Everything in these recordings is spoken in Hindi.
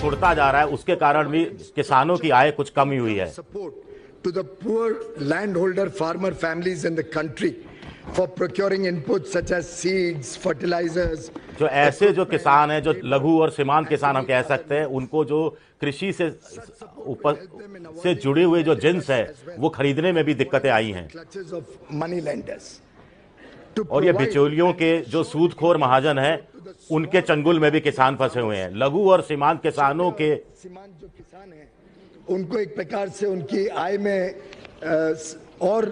सिकुड़ता जा रहा है, उसके कारण भी किसानों की आय कुछ कमी हुई है। To the poor landholder farmer families in the country for procuring inputs such as seeds, fertilizers. जो ऐसे जो किसान हैं, जो लघु और सीमांत किसान हम कह सकते हैं, उनको जो कृषि से जुड़े हुए जो जिन्स है वो खरीदने में भी दिक्कतें आई हैं। और ये बिचौलियों के जो सूदखोर महाजन हैं उनके चंगुल में भी किसान फंसे हुए हैं। लघु और सीमांत किसानों के जो किसान हैं उनको एक प्रकार से उनकी आय में और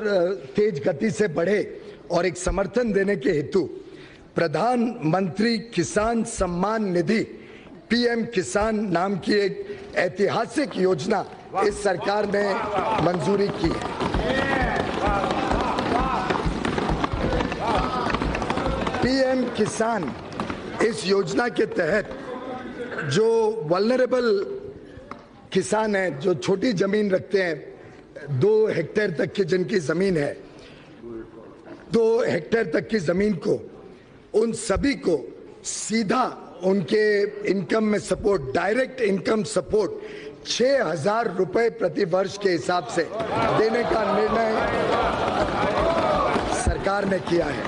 तेज गति से बढ़े और एक समर्थन देने के हेतु प्रधानमंत्री किसान सम्मान निधि पीएम किसान नाम की एक ऐतिहासिक योजना इस सरकार ने मंजूरी की है। पीएम किसान इस योजना के तहत जो वल्नरेबल किसान हैं, जो छोटी जमीन रखते हैं, 2 हेक्टेयर तक की जिनकी जमीन है, 2 हेक्टेयर तक की जमीन को, उन सभी को सीधा उनके इनकम में सपोर्ट, डायरेक्ट इनकम सपोर्ट 6,000 रुपए प्रति वर्ष के हिसाब से देने का निर्णय सरकार ने किया है।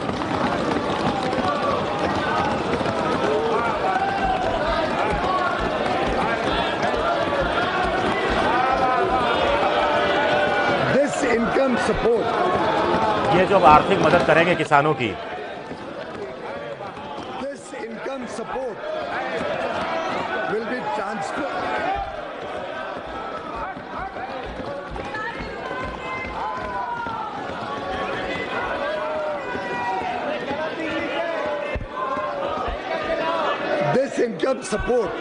इनकम सपोर्ट, ये जो आर्थिक मदद करेंगे किसानों की, this income support will be transferred. This income support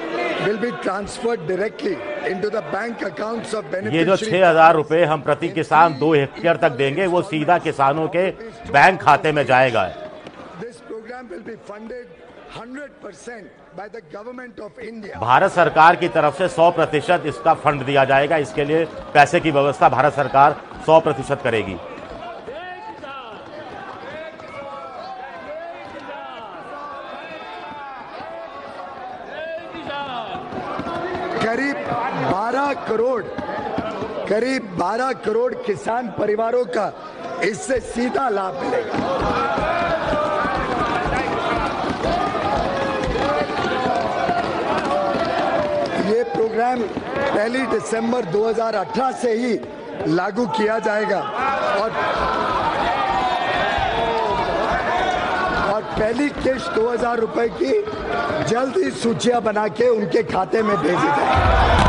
will be transferred directly into the bank accounts of beneficiaries. ये जो 6,000 रुपए हम प्रति किसान 2 हेक्टेयर तक देंगे वो सीधा किसानों के बैंक खाते में जाएगा। This program will be funded 100% by the government of India. Bharat सरकार की तरफ से 100% इसका फंड दिया जाएगा। इसके लिए पैसे की व्यवस्था भारत सरकार 100% करेगी। करीब 12 करोड़ किसान परिवारों का इससे सीधा लाभ मिलेगा। ये प्रोग्राम 1 दिसंबर 2018 से ही लागू किया जाएगा और पहली किश्त 2,000 रुपए की जल्द ही सूचियां बना के उनके खाते में भेजी जाएगी।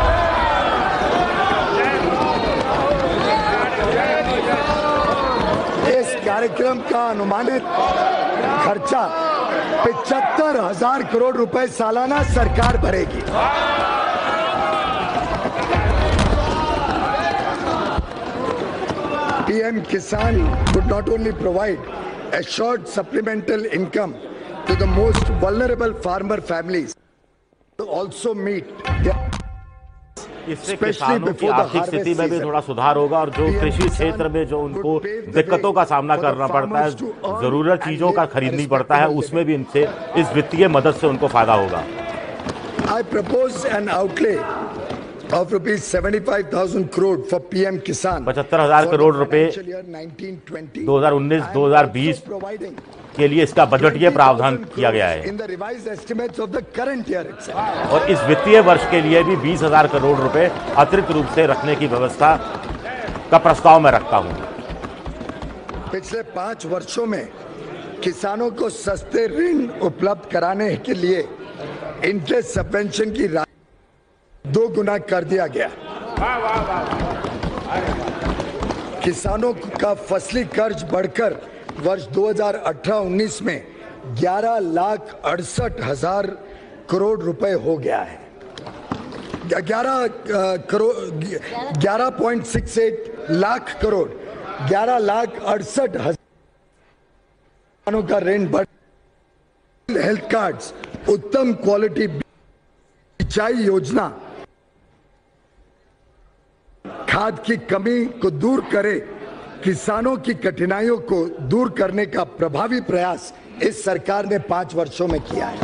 इस कार्यक्रम का अनुमानित खर्चा 75,000 करोड़ रुपए सालाना सरकार भरेगी। पीएम किसान would not only provide assured supplemental income to the most vulnerable farmer families, to also meet their इससे किसानों की आर्थिक स्थिति में भी थोड़ा सुधार होगा और जो कृषि क्षेत्र में जो उनको दिक्कतों का सामना करना पड़ता है, जरूरत चीजों का खरीदनी पड़ता है, उसमें भी इनसे इस वित्तीय मदद से उनको फायदा होगा। I propose an outlay of rupees 75,000 crore for PM Kisan 75,000 crore रुपए 2019-2020 के लिए इसका बजटीय प्रावधान किया गया है और इस वित्तीय वर्ष के लिए भी 20,000 करोड़ रुपए अतिरिक्त रूप से रखने की व्यवस्था का प्रस्ताव मैं रखता हूं। पिछले 5 वर्षों में किसानों को सस्ते ऋण उपलब्ध कराने के लिए इंटरेस्ट सबवेंशन की राशि 2 गुना कर दिया गया। किसानों का फसली कर्ज बढ़कर वर्ष 2018-19 में 11,68,000 करोड़ रुपए हो गया है। 11.68 लाख करोड़ 11,68,000 किसानों का ऋण बढ़। हेल्थ कार्ड्स, उत्तम क्वालिटी सिंचाई योजना खाद की कमी को दूर करे, किसानों की कठिनाइयों को दूर करने का प्रभावी प्रयास इस सरकार ने 5 वर्षों में किया है।